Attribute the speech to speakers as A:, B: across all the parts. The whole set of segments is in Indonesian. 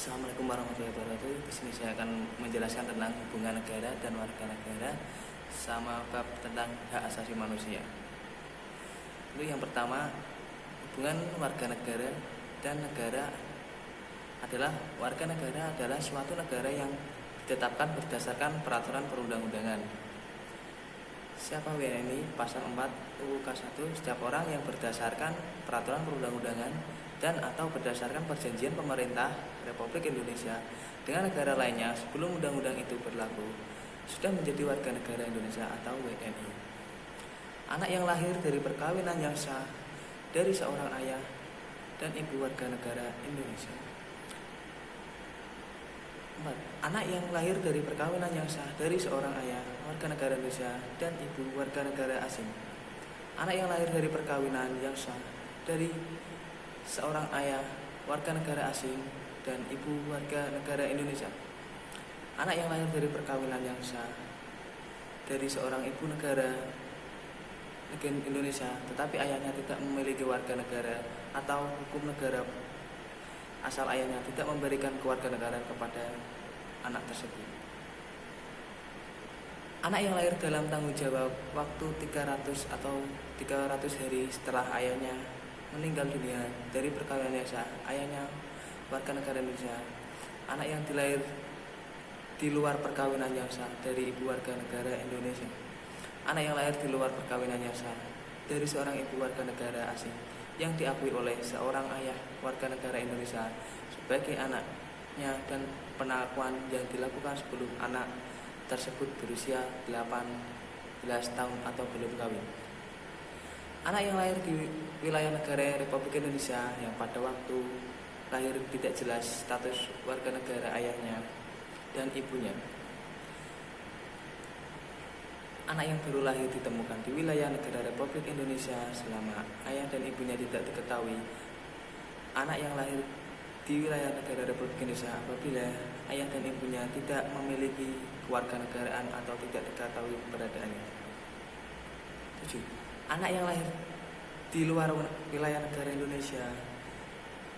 A: Assalamualaikum warahmatullahi wabarakatuh. Di sini saya akan menjelaskan tentang hubungan negara dan warga negara sama bab tentang hak asasi manusia. Lalu yang pertama, hubungan warga negara dan negara adalah warga negara adalah suatu negara yang ditetapkan berdasarkan peraturan perundang-undangan. Siapa WNI pasal 4 UU K1, setiap orang yang berdasarkan peraturan perundang-undangan dan atau berdasarkan perjanjian pemerintah Republik Indonesia dengan negara lainnya sebelum undang-undang itu berlaku sudah menjadi warga negara Indonesia atau WNI. Anak yang lahir dari perkawinan yang sah dari seorang ayah dan ibu warga negara Indonesia. 4. Anak yang lahir dari perkawinan yang sah dari seorang ayah warga negara Indonesia dan ibu warga negara asing. Anak yang lahir dari perkawinan yang sah dari seorang ayah warga negara asing dan ibu warga negara Indonesia. Anak yang lahir dari perkawinan yang sah dari seorang ibu negara Indonesia tetapi ayahnya tidak memiliki warga negara atau hukum negara asal ayahnya tidak memberikan kewarganegaraan kepada anak tersebut. Anak yang lahir dalam tanggung jawab waktu 300 atau 300 hari setelah ayahnya meninggal dunia dari perkawinan yang sah, ayahnya warga negara Indonesia. Anak yang dilahir di luar perkawinan yang sah dari ibu warga negara Indonesia. Anak yang lahir di luar perkawinan yang sah dari seorang ibu warga negara asing yang diakui oleh seorang ayah warga negara Indonesia sebagai anaknya dan pengakuan yang dilakukan sebelum anak tersebut berusia 18 tahun atau belum kawin. Anak yang lahir di wilayah negara Republik Indonesia yang pada waktu lahir tidak jelas status warga negara ayahnya dan ibunya. Anak yang baru lahir ditemukan di wilayah negara Republik Indonesia selama ayah dan ibunya tidak diketahui. Anak yang lahir di wilayah negara Republik Indonesia apabila ayah dan ibunya tidak memiliki kewarganegaraan atau tidak diketahui keberadaannya. 7. Anak yang lahir di luar wilayah negara Indonesia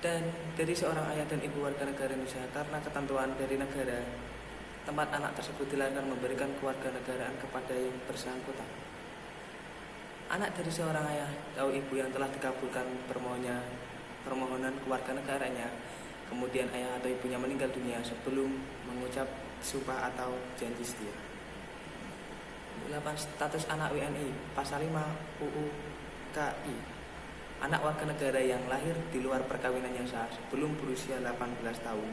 A: dan dari seorang ayah dan ibu warga negara Indonesia karena ketentuan dari negara tempat anak tersebut dilahirkan memberikan kewarganegaraan kepada yang bersangkutan. Anak dari seorang ayah atau ibu yang telah dikabulkan permohonan kewarganegaraannya, kemudian ayah atau ibunya meninggal dunia sebelum mengucap sumpah atau janji setia. 8. Status anak WNI pasal 5 UU KI. Anak warga negara yang lahir di luar perkawinan yang sah sebelum berusia 18 tahun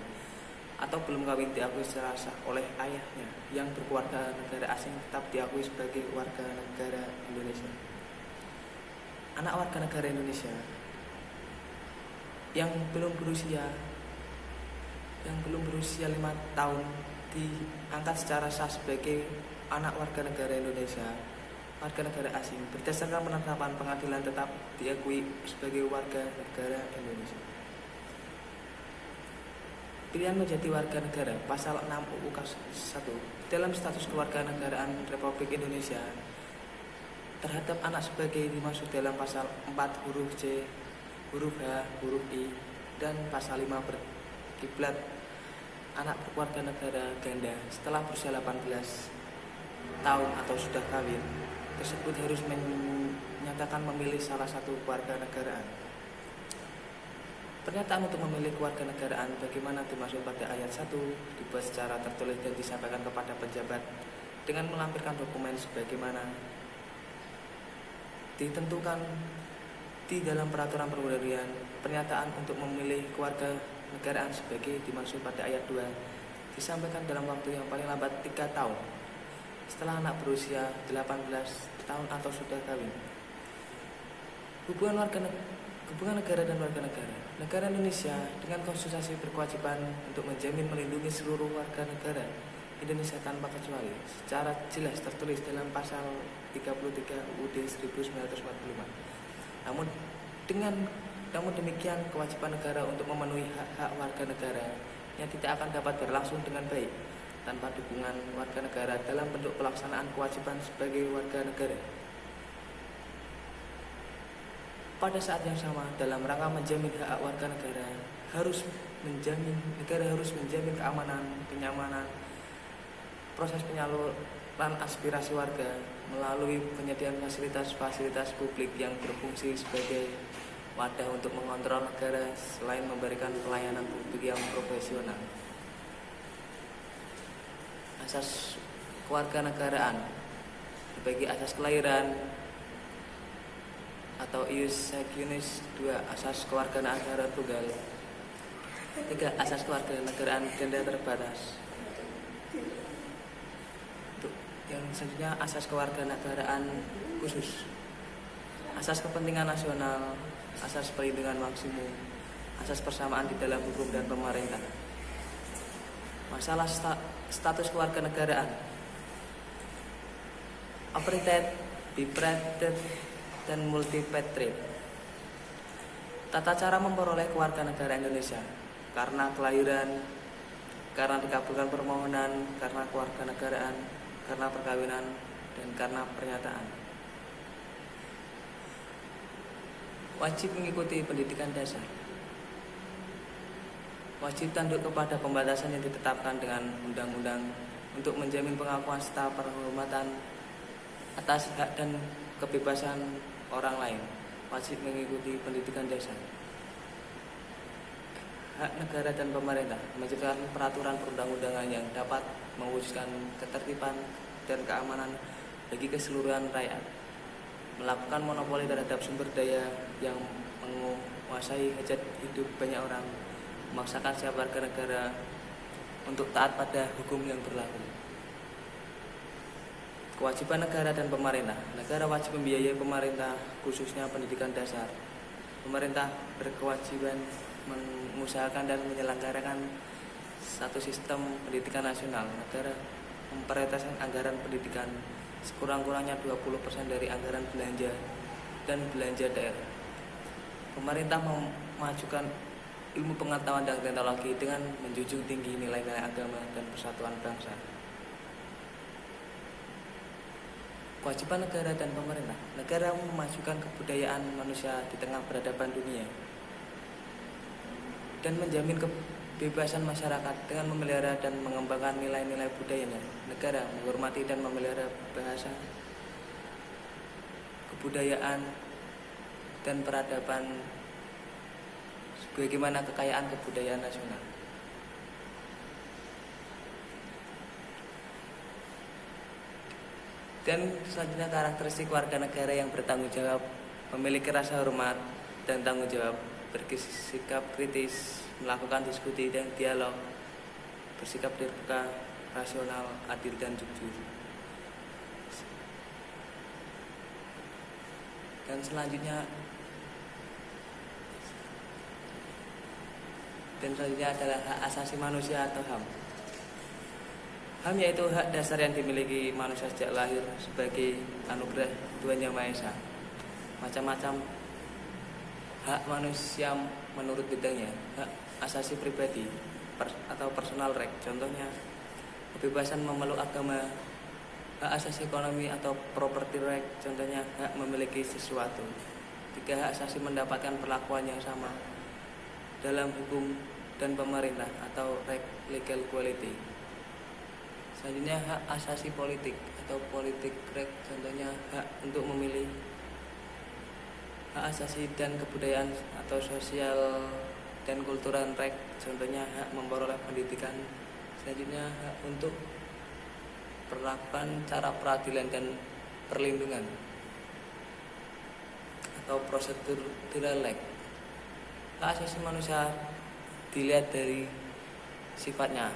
A: atau belum kawin diakui secara sah oleh ayahnya yang berkeluarga negara asing tetap diakui sebagai warga negara Indonesia. Anak warga negara Indonesia yang belum berusia 5 tahun diangkat secara sah sebagai anak warga negara Indonesia, warga negara asing berdasarkan penetapan pengadilan tetap diakui sebagai warga negara Indonesia. Pilihan menjadi warga negara pasal 6 UU K1 dalam status kewarganegaraan Republik Indonesia terhadap anak sebagai dimaksud dalam pasal 4 huruf C, huruf H, huruf I dan pasal 5 berkiblat anak berkeluarga negara ganda setelah berusia 18 tahun atau sudah kawin tersebut harus menyatakan memilih salah satu kewarganegaraan. Pernyataan untuk memilih kewarganegaraan bagaimana dimaksud pada ayat 1 dibuat secara tertulis dan disampaikan kepada pejabat dengan melampirkan dokumen sebagaimana ditentukan di dalam peraturan perundang-undangan. Pernyataan untuk memilih kewarganegaraan sebagai dimaksud pada ayat 2 disampaikan dalam waktu yang paling lambat 3 tahun setelah anak berusia 18 tahun atau sudah kawin. Hubungan negara dan warga negara. Negara Indonesia dengan konstitusi berkewajiban untuk menjamin melindungi seluruh warga negara Indonesia tanpa kecuali secara jelas tertulis dalam pasal 33 UUD 1945. Namun demikian kewajiban negara untuk memenuhi hak-hak warga negara yang tidak akan dapat berlangsung dengan baik tanpa dukungan warga negara dalam bentuk pelaksanaan kewajiban sebagai warga negara. Pada saat yang sama, dalam rangka menjamin hak warga negara, negara harus menjamin keamanan, kenyamanan, proses penyaluran aspirasi warga melalui penyediaan fasilitas-fasilitas publik yang berfungsi sebagai wadah untuk mengontrol negara selain memberikan pelayanan publik yang profesional. Asas kewarganegaraan dibagi asas kelahiran atau ius sanguinis, 2 asas kewarganegaraan tunggal, 3 asas kewarganegaraan ganda terbatas. Untuk yang selanjutnya asas kewarganegaraan khusus, asas kepentingan nasional, asas perlindungan maksimum, asas persamaan di dalam hukum dan pemerintah. Masalah status kewarganegaraan, apartheid, bipartite, dan multipartite. Tata cara memperoleh kewarganegaraan Indonesia karena kelahiran, karena dikabulkan permohonan, karena kewarganegaraan, karena perkawinan, dan karena pernyataan. Wajib mengikuti pendidikan dasar. Wajib tunduk kepada pembatasan yang ditetapkan dengan undang-undang untuk menjamin pengakuan serta penghormatan atas hak dan kebebasan orang lain. Wajib mengikuti pendidikan dasar. Hak negara dan pemerintah menciptakan peraturan perundang-undangan yang dapat mewujudkan ketertiban dan keamanan bagi keseluruhan rakyat. Melakukan monopoli terhadap sumber daya yang menguasai hajat hidup banyak orang, memaksakan setiap warga negara untuk taat pada hukum yang berlaku. Kewajiban negara dan pemerintah. Negara wajib membiayai pemerintah, khususnya pendidikan dasar. Pemerintah berkewajiban mengusahakan dan menyelenggarakan satu sistem pendidikan nasional. Negara memprioritaskan anggaran pendidikan sekurang-kurangnya 20% dari anggaran belanja dan belanja daerah. Pemerintah memajukan ilmu pengetahuan dan teknologi dengan menjunjung tinggi nilai-nilai agama dan persatuan bangsa. Kewajiban negara dan pemerintah. Negara memajukan kebudayaan manusia di tengah peradaban dunia dan menjamin kebebasan masyarakat dengan memelihara dan mengembangkan nilai-nilai budayanya. Negara menghormati dan memelihara bahasa, kebudayaan, dan peradaban sebagaimana kekayaan kebudayaan nasional. Dan selanjutnya karakteristik warga negara yang bertanggung jawab, memiliki rasa hormat dan tanggung jawab, bersikap kritis, melakukan diskusi dan dialog, bersikap terbuka, rasional, adil dan jujur. Dan selanjutnya adalah hak asasi manusia atau HAM. HAM yaitu hak dasar yang dimiliki manusia sejak lahir sebagai anugerah Tuhan Yang Maha Esa. Macam-macam hak manusia menurut bidangnya. Hak asasi pribadi atau personal right, contohnya kebebasan memeluk agama. Hak asasi ekonomi atau property right, contohnya hak memiliki sesuatu. 3, hak asasi mendapatkan perlakuan yang sama dalam hukum dan pemerintah atau legal equality. Selanjutnya hak asasi politik atau politik right, contohnya hak untuk memilih. Hak asasi dan kebudayaan atau sosial dan kultural right, contohnya hak memperoleh pendidikan. Selanjutnya hak untuk perlakuan cara peradilan dan perlindungan atau prosedural right. Hak asasi manusia dilihat dari sifatnya.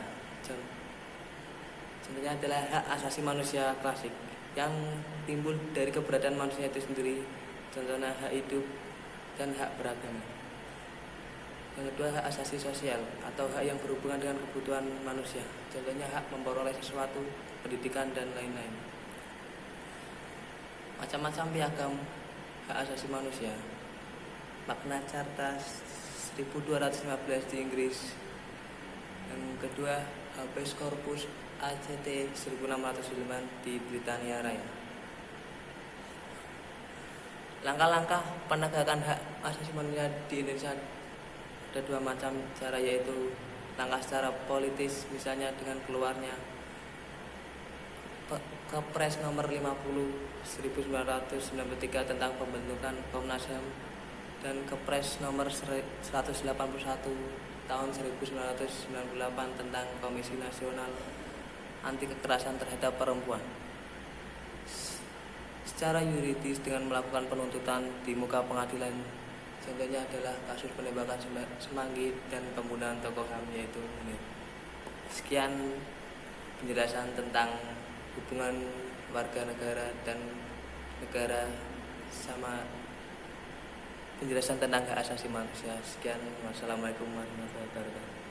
A: Contohnya adalah hak asasi manusia klasik yang timbul dari keberadaan manusia itu sendiri. Contohnya hak hidup dan hak beragama. Yang kedua, hak asasi sosial atau hak yang berhubungan dengan kebutuhan manusia. Contohnya hak memperoleh sesuatu, pendidikan dan lain-lain. Macam-macam piagam hak asasi manusia. Magna Carta 1215 di Inggris. Yang kedua, Habeas Corpus ACT 1609 di Britania Raya. Langkah-langkah penegakan hak asasi manusia di Indonesia ada dua macam cara, yaitu langkah secara politis, misalnya dengan keluarnya Kepres nomor 50 1993 tentang pembentukan Komnas HAM dan Kepres nomor 181 tahun 1998 tentang Komisi Nasional Anti Kekerasan Terhadap Perempuan. Secara yuridis dengan melakukan penuntutan di muka pengadilan, contohnya adalah kasus penembakan Semanggi dan pembunuhan tokoh HAM yaitu Munir. Sekian penjelasan tentang hubungan warga negara dan negara sama penjelasan tentang hak asasi manusia. Sekian, wassalamualaikum warahmatullahi wabarakatuh.